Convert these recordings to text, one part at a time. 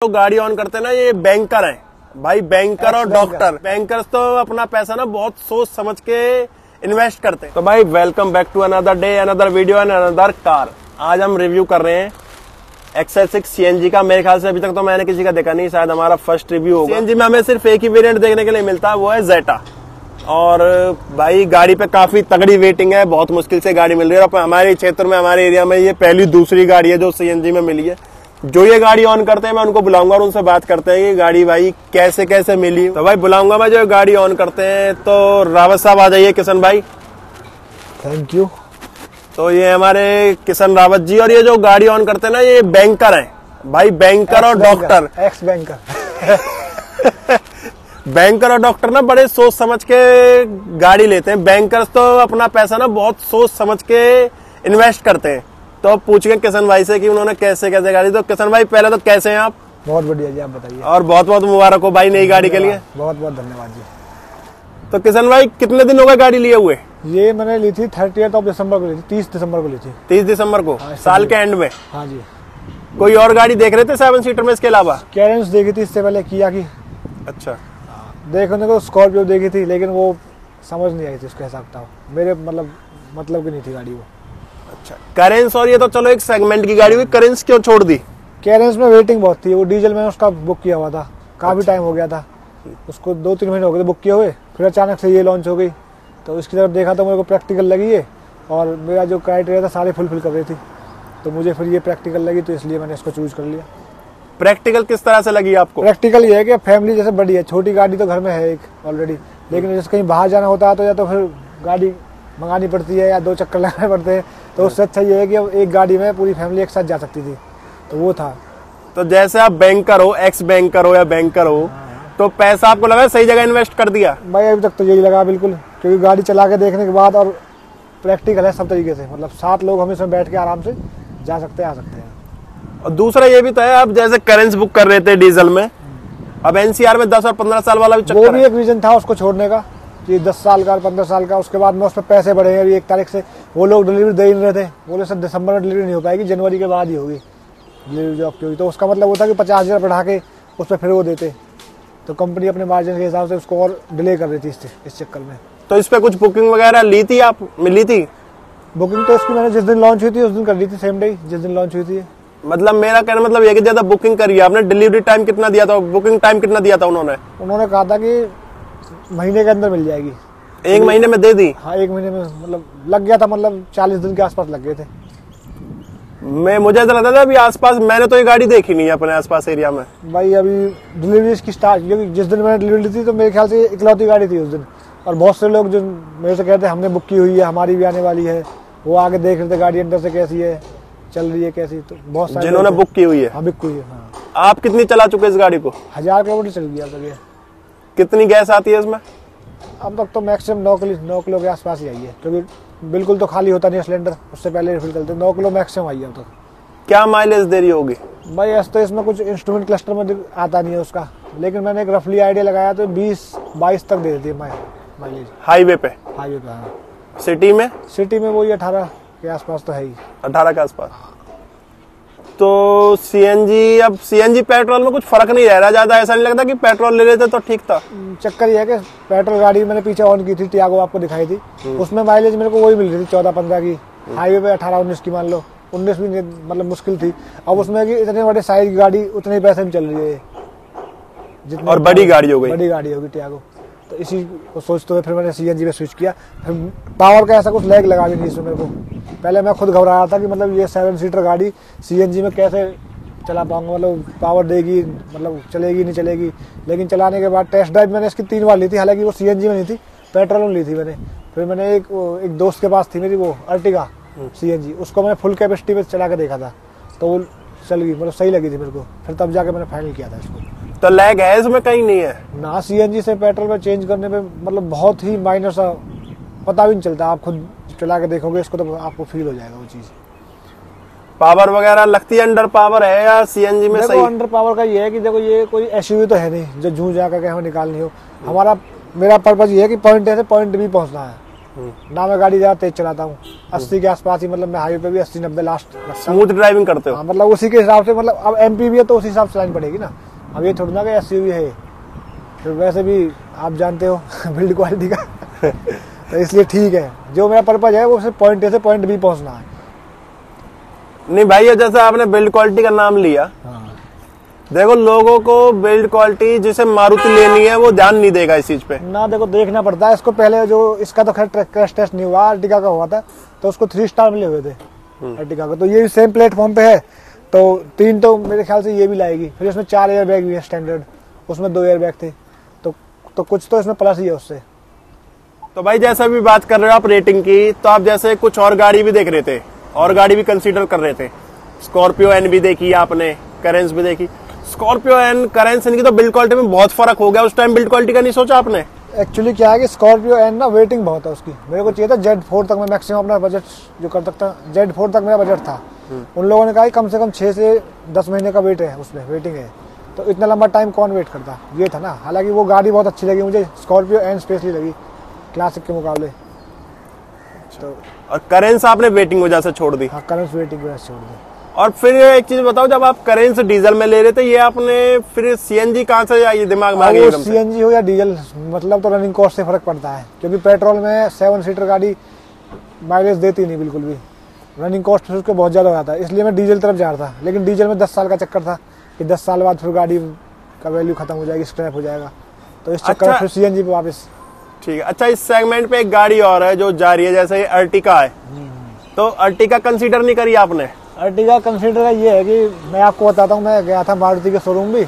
तो गाड़ी ऑन करते हैं ना, ये बैंकर हैं भाई, बैंकर और डॉक्टर। बैंकर्स तो अपना पैसा ना बहुत सोच समझ के इन्वेस्ट करते हैं। तो भाई welcome back to another day, another video and another car. आज हम रिव्यू कर रहे हैं XL6 CNG का। मेरे ख्याल से अभी तक तो मैंने किसी का देखा नहीं, शायद हमारा फर्स्ट रिव्यू होगा। CNG में हमें सिर्फ एक ही वेरिएंट देखने के लिए मिलता है, वो है जेटा। और भाई गाड़ी पे काफी तगड़ी वेटिंग है, बहुत मुश्किल से गाड़ी मिल रही है। और हमारे क्षेत्र में, हमारे एरिया में ये पहली दूसरी गाड़ी है जो CNG में मिली है। जो ये गाड़ी ऑन करते हैं मैं उनको बुलाऊंगा और उनसे बात करते हैं कि गाड़ी भाई कैसे कैसे मिली। तो भाई बुलाऊंगा मैं जो गाड़ी ऑन करते हैं। तो रावत साहब आ जाइए, किशन भाई। Thank you. तो ये हमारे किशन रावत जी, और ये जो गाड़ी ऑन करते हैं ना, ये बैंकर हैं भाई, बैंकर और डॉक्टर। X banker. बैंकर और डॉक्टर ना बड़े सोच समझ के गाड़ी लेते हैं। बैंकर्स तो अपना पैसा ना बहुत सोच समझ के इन्वेस्ट करते हैं। तो पूछ गए किशन भाई से कि उन्होंने कैसे कैसे गाड़ी। तो किशन भाई पहले तो कैसे हैं आप? बहुत बढ़िया जी, आप बताइए। और बहुत बहुत मुबारक हो भाई नई गाड़ी के लिए। बहुत बहुत धन्यवाद जी। तो किशन भाई कितने दिन हो गए गाड़ी लिए हुए? ये मैंने ली थी 30 दिसंबर को ली थी, 30 दिसंबर को ली थी। 30 दिसंबर को, साल के एंड में। हाँ जी। कोई और गाड़ी देख रहे थे 7 सीटर में इसके अलावा? कैरेंस देखी थी इससे पहले, किया की। अच्छा। देखने को स्कॉर्पियो देखी थी, लेकिन वो समझ नहीं आई थी उसके हिसाब था, मेरे मतलब की नहीं थी गाड़ी वो। अच्छा, करेंस। और ये तो चलो एक सेगमेंट की गाड़ी हुई, करेंस क्यों छोड़ दी? कैरेंस में वेटिंग बहुत थी। वो डीजल में उसका बुक किया हुआ था, काफी टाइम हो गया था उसको, 2-3 महीने हो गए थे बुक किए हुए। फिर अचानक से ये लॉन्च हो गई, तो इसकी तरफ देखा तो मेरे को प्रैक्टिकल लगी है, और मेरा जो क्राइटेरिया था सारे फुलफिल कर रही थी, तो मुझे फिर ये प्रैक्टिकल लगी, तो इसलिए मैंने इसको चूज कर लिया। प्रैक्टिकल किस तरह से लगी आपको? प्रैक्टिकल ये है कि फैमिली जैसे बड़ी है, छोटी गाड़ी तो घर में है एक ऑलरेडी, लेकिन जैसे कहीं बाहर जाना होता है तो या तो फिर गाड़ी मंगानी पड़ती है या 2 चक्कर लगाने पड़ते हैं। तो उससे अच्छा ये है कि अब एक गाड़ी में पूरी फैमिली एक साथ जा सकती थी, तो वो था। तो जैसे आप बैंकर हो, एक्स बैंकर हो या बैंकर हो, तो पैसा आपको लगा सही जगह इन्वेस्ट कर दिया? भाई अभी तक तो यही लगा बिल्कुल, क्योंकि गाड़ी चला के देखने के बाद, और प्रैक्टिकल है सब तरीके से, मतलब 7 लोग हम इसमें बैठ के आराम से जा सकते हैं, आ सकते हैं। और दूसरा ये भी तो है, आप जैसे करेंस बुक कर रहे थे डीजल में, अब NCR में 10 और 15 साल वाला भी चक्कर है। वो भी एक रीजन था उसको छोड़ने का, कि 10 साल का 15 साल का। उसके बाद में उस पर पैसे बढ़े हैं अभी 1 तारीख से। वो लोग डिलीवरी दे ही नहीं रहे थे, बोले सर दिसंबर में डिलीवरी नहीं हो पाएगी, जनवरी के बाद ही होगी डिलीवरी जो आपकी होगी। तो उसका मतलब वो था कि 50,000 बढ़ा के उस पर फिर वो देते, तो कंपनी अपने मार्जिन के हिसाब से उसको और डिले कर रही थी इस चक्कर में। तो इस पे कुछ बुकिंग वगैरह ली थी आप? मिली थी बुकिंग? तो इसकी मैंने जिस दिन लॉन्च हुई थी उस दिन कर ली थी, सेम डे जिस दिन लॉन्च हुई थी। मतलब मेरा कहना मतलब ये कि ज्यादा बुकिंग करी है आपने। डिलीवरी टाइम कितना दिया था, बुकिंग टाइम कितना दिया था उन्होंने? उन्होंने कहा था कि महीने के अंदर मिल जाएगी। 1 महीने में दे दी? हाँ, 1 महीने में मतलब लग गया था, मतलब 40 दिन के आसपास लग गए थे। मुझे ऐसा लगता था अभी आसपास, मैंने तो ये गाड़ी देखी नहीं है अपने आसपास एरिया में। भाई अभी डिलीवरी इसकी स्टार्ट, क्योंकि जिस दिन मैंने डिलीवरी ली थी तो मेरे ख्याल से इकलौती गाड़ी थी उस दिन। और बहुत से लोग जो मेरे से कहते हैं हमने बुक की हुई है, हमारी भी आने वाली है, वो आगे देख रहे थे गाड़ी अंदर से कैसी है, चल रही है कैसी। तो बहुत सारे जिन्होंने बुक की हुई है। हाँ, बुक हुई है। हाँ। आप कितनी चला चुके इस गाड़ी को? 1000 किलोमीटर चल गया तक ये। कितनी गैस आती है इसमें? अब तक तो मैक्सिमम 9 किलो के आसपास ही आई है, क्योंकि बिल्कुल तो खाली होता नहीं सिलेंडर, उससे पहले रिफिल करते। 9 किलो मैक्सिमम आई है अब तक। क्या माइलेज दे रही होगी? भाई ऐसे तो इसमें कुछ इंस्ट्रूमेंट क्लस्टर में आता नहीं है उसका, लेकिन मैंने एक रफली आइडिया लगाया तो 20-22 तक दे देती है माइलेज हाईवे पे। हाईवे पे हाँ। सिटी में? सिटी में वही 18 के आसपास तो है ही। 18 के आसपास। तो CNG, अब CNG पेट्रोल में कुछ फर्क नहीं रह रहा ज्यादा? ऐसा नहीं लगता कि पेट्रोल ले लेते तो ठीक था? चक्कर ये है कि पेट्रोल गाड़ी मैंने पीछे ऑन की थी, टियागो आपको दिखाई थी, उसमें माइलेज मेरे को वही मिल रही थी 14-15 की। हाईवे पे 18-19 की, मान लो 19 भी मतलब मुश्किल थी। अब उसमें कि इतने बड़े साइज की गाड़ी उतने पैसे में चल रही है जितने, और बड़ी गाड़ी हो गई, बड़ी गाड़ी होगी टियागो। तो इसी को सोचते हुए फिर मैंने CNG में स्विच किया। फिर पावर का ऐसा कुछ लैग लगा भी नहीं इसमें मेरे को। पहले मैं खुद घबरा रहा था कि मतलब ये 7 सीटर गाड़ी CNG में कैसे चला पाऊंगा, मतलब पावर देगी, मतलब चलेगी नहीं चलेगी। लेकिन चलाने के बाद टेस्ट ड्राइव मैंने इसकी 3 बार ली थी, हालांकि वो CNG में नहीं थी, पेट्रोल में ली थी मैंने। फिर मैंने एक दोस्त के पास थी मेरी वो अर्टिगा CNG, उसको मैंने फुल कैपेसिटी पे चला के देखा था, तो वो चल गई, मतलब सही लगी थी मेरे को। फिर तब जाके मैंने फाइनल किया था इसको। तो लैग है इसमें? कहीं नहीं है ना। CNG से पेट्रोल में चेंज करने पे मतलब बहुत ही माइनर सा, पता भी नहीं चलता। आप खुद चला के देखोगे इसको तो आपको फील हो जाएगा वो चीज। पावर वगैरह लगती है अंडर पावर है या CNG में? सही अंडर पावर का ये है कि देखो ये कोई SUV तो है नहीं जो जूं जा करके हमें निकालनी हो। मेरा पर्पज ये है कि पॉइंट A से पॉइंट B पहुंचना है, ना मैं गाड़ी ज्यादा तेज चलाता हूँ, 80 के आसपास ही, मतलब मैं हाईवे पे भी 80-90 लास्ट रखता हूँ। स्मूथ ड्राइविंग करते हो? हाँ, मतलब उसी के हिसाब से, मतलब अब MP भी है तो उसी हिसाब से चलानी पड़ेगी ना। अब ये थोड़ी ना कि SUV है, तो वैसे भी आप जानते हो बिल्ड क्वालिटी का तो इसलिए ठीक है, जो मेरा पर्पज है वो सिर्फ पॉइंट A से पॉइंट B पहुंचना है। नहीं भाई, ये जैसे आपने बिल्ड क्वालिटी का नाम लिया, हाँ। देखो लोगों को बिल्ड क्वालिटी जिसे मारुति लेनी है वो ध्यान नहीं देगा इस चीज पे ना। देखो देखना पड़ता है इसको पहले, जो इसका तो खैर क्रैश टेस्ट नहीं हुआ, अर्टिगा का हुआ था तो उसको 3 स्टार मिले हुए थे अर्टिगा का। तो ये भी सेम प्लेटफॉर्म पे है, तो 3 तो मेरे ख्याल से ये भी लाएगी। फिर इसमें 4 एयर बैग भी है स्टैंडर्ड, उसमें 2 एयर बैग थे, तो कुछ तो इसमें प्लस ही है उससे। तो भाई जैसा भी बात कर रहे हो आप रेटिंग की, तो आप जैसे कुछ और गाड़ी भी देख रहे थे, और गाड़ी भी कंसीडर कर रहे थे, स्कॉर्पियो एन भी देखी आपने, करेंस भी देखी। स्कॉर्पियो एन करेंस इनकी तो बिल्ड क्वालिटी में बहुत फर्क हो गया, उस टाइम बिल्ड क्वालिटी का नहीं सोचा आपने? एक्चुअली क्या है कि स्कॉर्पियो एन ना वेटिंग बहुत है उसकी, मेरे को चाहिए था Z4 तक, मैं मैक्सिमम अपना बजट जो कर सकता, Z4 तक मेरा बजट था। उन लोगों ने कहा कि कम से कम 6 से 10 महीने का वेट है, उसमें वेटिंग है, तो इतना लंबा टाइम कौन वेट करता, ये था ना। हालांकि वो गाड़ी बहुत अच्छी लगी मुझे, स्कॉर्पियो एन स्पेशली लगी क्लासिक के मुकाबले। तो और करेंस आपने वेटिंग वजह से छोड़ दी? हाँ, करेंस वेटिंग वजह से छोड़ दी। और फिर एक चीज बताओ, जब आप करेंस डीजल में ले रहे थे, ये आपने फिर CNG कहाँ से आई दिमाग में आ गई? CNG हो या डीजल, मतलब तो रनिंग कॉस्ट से फर्क पड़ता है, क्योंकि पेट्रोल में 7 सीटर गाड़ी माइलेज देती नहीं बिल्कुल भी, रनिंग कॉस्ट फिर उसके बहुत ज्यादा हो जाता है, इसलिए मैं डीजल तरफ जा रहा था। लेकिन डीजल में 10 साल का चक्कर था कि 10 साल बाद फिर गाड़ी का वैल्यू खत्म हो जाएगी, स्क्रैप हो जाएगा, तो इस चक्कर में फिर CNG पे वापस। ठीक है। अच्छा, इस सेगमेंट पे एक गाड़ी और है जो जा रही है, जैसे अर्टिका है, तो अर्टिका कंसीडर नहीं करी आपने? अर्टिगा कंसीडर का ये है कि मैं आपको बताता हूँ, मैं गया था मारुति के शोरूम भी,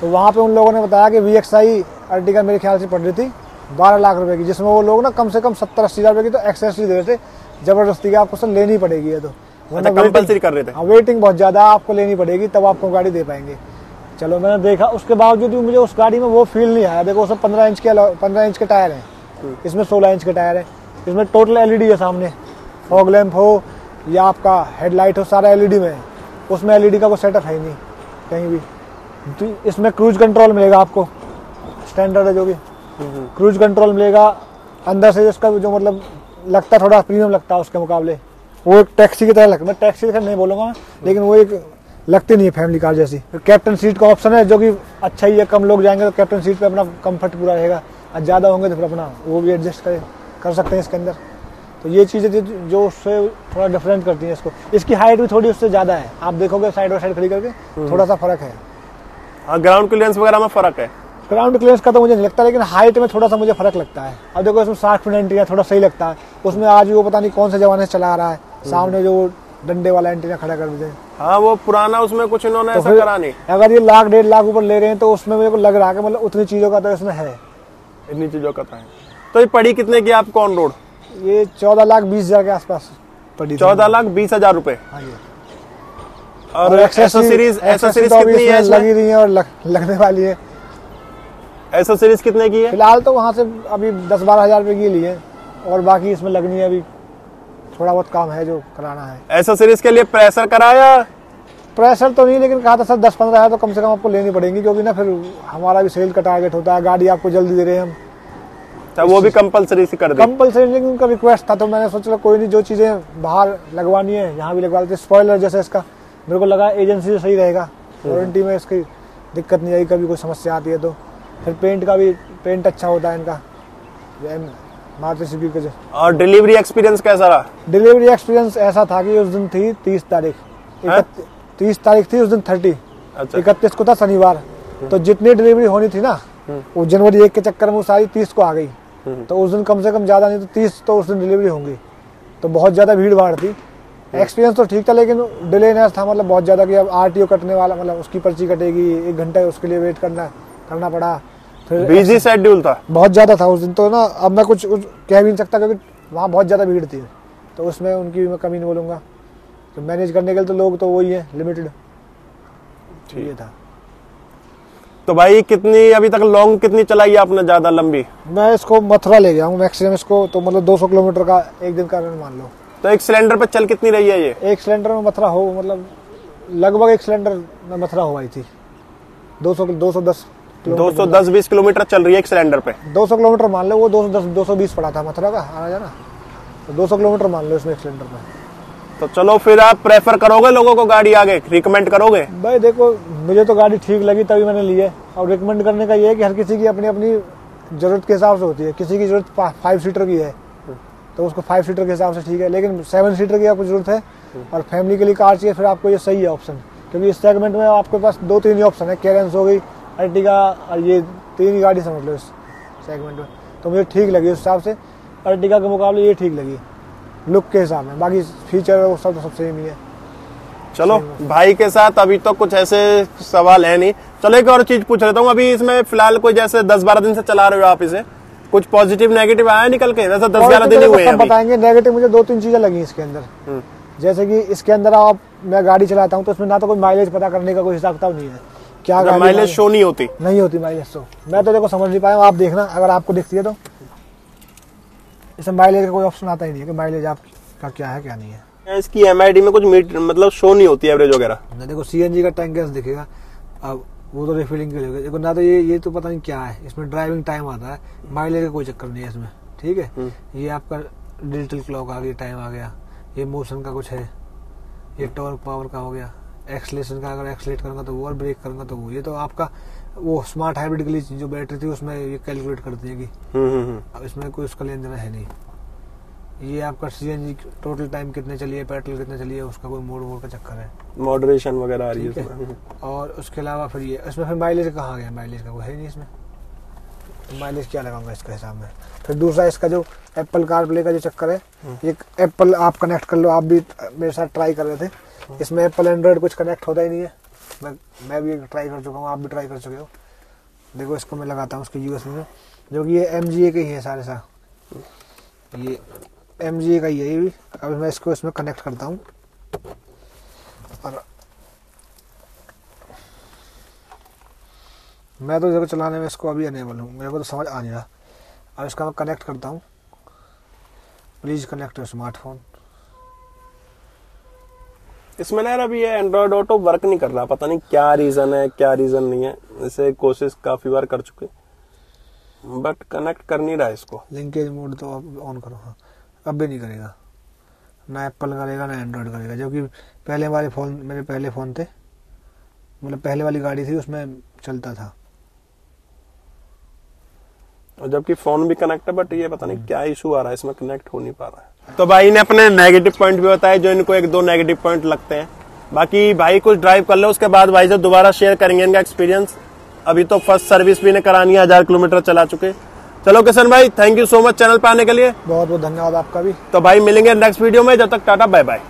तो वहाँ पे उन लोगों ने बताया कि VXI अर्टिगा मेरे ख्याल से पड़ रही थी 12 लाख रुपए की, जिसमें वो लोग ना कम से कम 70-80 हज़ार रुपए की तो एक्सेसरी दे रहे थे, जबरदस्ती की आपको सर लेनी पड़ेगी ये, तो कंपल्सरी कर रहे थे। हाँ, वेटिंग बहुत ज्यादा आपको लेनी पड़ेगी तब आपको गाड़ी दे पाएंगे। चलो मैंने देखा, उसके बावजूद भी मुझे उस गाड़ी में वो फील नहीं आया। देखो उसमें 15 इंच के टायर हैं, इसमें 16 इंच के टायर है, इसमें टोटल LED है सामने, फॉग लैंप हो या आपका हेडलाइट हो, सारा LED में है। उसमें LED का कोई सेटअप है नहीं कहीं भी। तो इसमें क्रूज कंट्रोल मिलेगा आपको, स्टैंडर्ड है जो कि क्रूज कंट्रोल मिलेगा। अंदर से इसका जो मतलब लगता है थोड़ा प्रीमियम लगता है उसके मुकाबले, वो एक टैक्सी की तरह लगता है, मैं टैक्सी की तरह नहीं बोलूँगा मैं, लेकिन वो एक लगती नहीं है फैमिली कार जैसी। कैप्टन सीट का ऑप्शन है जो कि अच्छा ही है, कम लोग जाएंगे तो कैप्टन सीट पे अपना कंफर्ट पूरा रहेगा, और ज़्यादा होंगे तो फिर अपना वो भी एडजस्ट कर सकते हैं इसके अंदर। तो ये चीज़ें जो उससे थोड़ा डिफरेंट करती हैं इसको। इसकी हाइट भी थोड़ी उससे ज़्यादा है, आप देखोगे साइड बाई साइड खड़ी करके थोड़ा सा फर्क है। हाँ, ग्राउंड क्लियरेंस वगैरह में फर्क है। ग्राउंड क्लियरेंस का तो मुझे नहीं लगता, लेकिन हाइट में थोड़ा सा मुझे फर्क लगता है। अब देखो इसमें 60 फीट एंटीना थोड़ा सही लगता है, उसमें आज भी वो पता नहीं कौन से जमाने से चला आ रहा है, सामने जो डंडे वाला एंटीना खड़ा कर देते हैं। हाँ, वो पुराना, उसमें कुछ इन्होंने ऐसा करा नहीं। अगर ये 1-1.5 लाख ऊपर ले रहे हैं तो उसमें मेरे को लग रहा है कि मतलब उतनी चीज़ों का तो इसमें है, इतनी चीजों का है। तो ये पड़ी कितने की आपको ऑन रोड? ये 14,20,000 के आसपास पड़ी। 14,20,000 रुपए। हाँ जी। और एसेसरीज कितनी है? लगी रही है और लगने वाली है। एसेसरीज कितने की है? फिलहाल तो वहाँ से अभी 10-12 हज़ार रुपए की ली है, और बाकी इसमें लगनी है, अभी थोड़ा बहुत काम है जो कराना है। एसेसरीज के लिए प्रेशर कराया? प्रेशर तो नहीं, लेकिन कहा था सर 10-15 हज़ार तो कम से कम आपको लेनी पड़ेगी, क्योंकि ना फिर हमारा भी सेल का टारगेट होता है, गाड़ी आपको जल्दी दे रहे हैं हम। तो वो भी कंपलसरी से कर दे? कंपलसरी, लेकिन उनका रिक्वेस्ट था तो मैंने सोचा कोई नहीं, जो चीज़ें बाहर लगवानी है यहाँ भी लगवा देते। स्पॉइलर जैसे इसका मेरे को लगा एजेंसी से सही रहेगा, वारंटी में इसकी दिक्कत नहीं आएगी, कभी कोई समस्या आती है तो। फिर पेंट का भी, पेंट अच्छा होता है इनका मारुति सुजुकी के। और डिलीवरी एक्सपीरियंस कैसा रहा? डिलीवरी एक्सपीरियंस ऐसा था कि उस दिन थी 30 तारीख, 30 तारीख थी उस दिन 30। अच्छा। 31 को था शनिवार, तो जितनी डिलीवरी होनी थी ना वो जनवरी 1 के चक्कर में वो सारी 30 को आ गई। तो उस दिन कम से कम ज़्यादा नहीं तो 30 तो उस दिन डिलीवरी होंगी, तो बहुत ज़्यादा भीड़ भाड़ थी। एक्सपीरियंस तो ठीक था, लेकिन डिलेनेस था, मतलब बहुत ज़्यादा कि अब RTO कटने वाला, मतलब उसकी पर्ची कटेगी, 1 घंटा उसके लिए वेट करना पड़ा। फिर बिजी शेड्यूल था, बहुत ज़्यादा था उस दिन, तो ना अब मैं कुछ कह भी नहीं सकता क्योंकि वहाँ बहुत ज़्यादा भीड़ थी, तो उसमें उनकी मैं कमी नहीं बोलूँगा। तो मैनेज करने के लिए तो लोग तो वही है लिमिटेड, ये था। तो भाई कितनी अभी तक लॉन्ग कितनी चलाई आपने ज़्यादा लंबी? मैं इसको मथुरा ले गया हूँ मैक्सिमम, इसको तो मतलब 200 किलोमीटर का एक दिन का रन मान लो। तो एक सिलेंडर पे चल कितनी रही है ये? एक सिलेंडर में मथुरा हो, मतलब लगभग एक सिलेंडर में मथुरा हो आई थी, 210 किलोमीटर 210-20 किलोमीटर चल रही है एक सिलेंडर पे। 200 किलोमीटर मान लो, वो 220 पड़ा था मथुरा का आना जाना, तो 200 किलोमीटर मान लो इसमें एक सिलेंडर पे। तो चलो फिर आप प्रेफर करोगे लोगों को गाड़ी, आगे रिकमेंड करोगे? भाई देखो, मुझे तो गाड़ी ठीक लगी तभी मैंने ली है, और रिकमेंड करने का ये है कि हर किसी की अपनी अपनी जरूरत के हिसाब से होती है। किसी की जरूरत 5 सीटर की है तो उसको 5 सीटर के हिसाब से ठीक है, लेकिन 7 सीटर की आपको जरूरत है और फैमिली के लिए कार चाहिए, फिर आपको ये सही है ऑप्शन। क्योंकि इस सेगमेंट में आपके पास 2-3 ही ऑप्शन है, कैरेंस हो गई, अर्टिगा, और ये 3 ही गाड़ी समझ लो इस सेगमेंट में। तो मुझे ठीक लगी उस हिसाब से, अर्टिगा के मुकाबले ये ठीक लगी लुक के हिसाब में। बाकी फीचर वो सब तो सब सेम ही है। चलो भाई के साथ अभी तो कुछ ऐसे सवाल है नहीं। चलो एक और चीज पूछ लेता हूँ, अभी इसमें फिलहाल कोई जैसे 10-12 दिन से चला रहे हो आप इसे, कुछ पॉजिटिव नेगेटिव आया निकल के? वैसे 10-11 दिन ही हुए हैं। बताएंगे नेगेटिव, मुझे 2-3 चीजें लगी इसके अंदर। जैसे कि इसके अंदर आप, मैं गाड़ी चलाता हूँ तो इसमें ना तो कोई माइलेज पता करने का कोई हिसाब किताब नहीं है, क्या माइलेज शो नहीं होती माइलेज। तो मैं तो देखो समझ नहीं पाया, आप देखना अगर आपको दिखती है तो इसमें माइलेज का कोई ऑप्शन आता ही नहीं है कि माइलेज आपका क्या है क्या नहीं है। इसकी एमआईडी में कुछ मतलब शो नहीं होती एवरेज वगैरह। देखो सीएनजी का टैंक गैस दिखेगा, अब वो तो रिफिलिंग के लिए देखो ना, तो ये तो पता नहीं क्या है, इसमें ड्राइविंग टाइम आता है, माइलेज का कोई चक्कर नहीं है इसमें, ठीक है। ये आपका डिजिटल क्लॉक आ गई, टाइम आ गया, ये मोशन का कुछ है, ये टॉर्क पावर का हो गया, एक्सलेशन का, अगर एक्सलेट करूंगा तो वो, और ब्रेक करूंगा तो वो। ये तो आपका वो स्मार्ट हाइब्रिड के लिए जो बैटरी थी उसमें ये कैलकुलेट करती है कि अब इसमें कोई उसका लेन देना है नहीं। ये आपका सीएनजी टोटल टाइम कितने चली है, पेट्रोल कितने चली है, उसका कोई मोड का चक्कर है, मॉडरेशन वगैरह आ रही है। और उसके अलावा फिर ये इसमें फिर माइलेज कहाँ गया, माइलेज का कोई है नहीं इसमें, तो माइलेज क्या लगाऊंगा इसके हिसाब में। फिर दूसरा इसका जो एप्पल कारप्ले का जो चक्कर है, ये एप्पल आप कनेक्ट कर लो, आप भी मेरे साथ ट्राई कर रहे थे, इसमें एप्पल एंड्रॉइड कुछ कनेक्ट होता ही नहीं है। मैं भी ट्राई कर चुका हूँ, आप भी ट्राई कर चुके हो। देखो इसको मैं लगाता हूँ उसके यूएसबी में, जो कि ये MGA के ही है सारे सा, ये MGA का ही है ये भी। अब मैं इसको इसमें कनेक्ट करता हूँ और मैं तो देखो चलाने में इसको अभी अनेबल हूँ, मेरे को तो समझ आ नहीं रहा। अब इसका मैं कनेक्ट करता हूँ, प्लीज कनेक्ट योर स्मार्टफोन। इसमें ना यार अभी ये एंड्रॉइड ऑटो वर्क नहीं कर रहा, पता नहीं क्या रीजन है क्या रीजन नहीं है। इसे कोशिश काफी बार कर चुके बट कनेक्ट कर नहीं रहा इसको। लिंकेज मोड तो अब ऑन करो, हाँ अब भी नहीं करेगा, ना एप्पल करेगा ना एंड्रॉइड करेगा। जो कि पहले वाले फोन, मेरे पहले फोन थे, मतलब पहले वाली गाड़ी थी उसमें चलता था, और जबकि फोन भी कनेक्ट है बट ये पता नहीं क्या इशू आ रहा है, इसमें कनेक्ट हो नहीं पा रहा है। तो भाई ने अपने नेगेटिव पॉइंट भी बताए जो इनको 1-2 नेगेटिव पॉइंट लगते हैं। बाकी भाई कुछ ड्राइव कर लो, उसके बाद भाई से दोबारा शेयर करेंगे इनका एक्सपीरियंस। अभी तो फर्स्ट सर्विस भी इन्हें करानी है, 1000 किलोमीटर चला चुके। चलो किशन भाई, thank you so much channel पे आने के लिए। बहुत बहुत धन्यवाद आपका भी। तो भाई मिलेंगे नेक्स्ट वीडियो में, जब तक टाटा बाय बाय।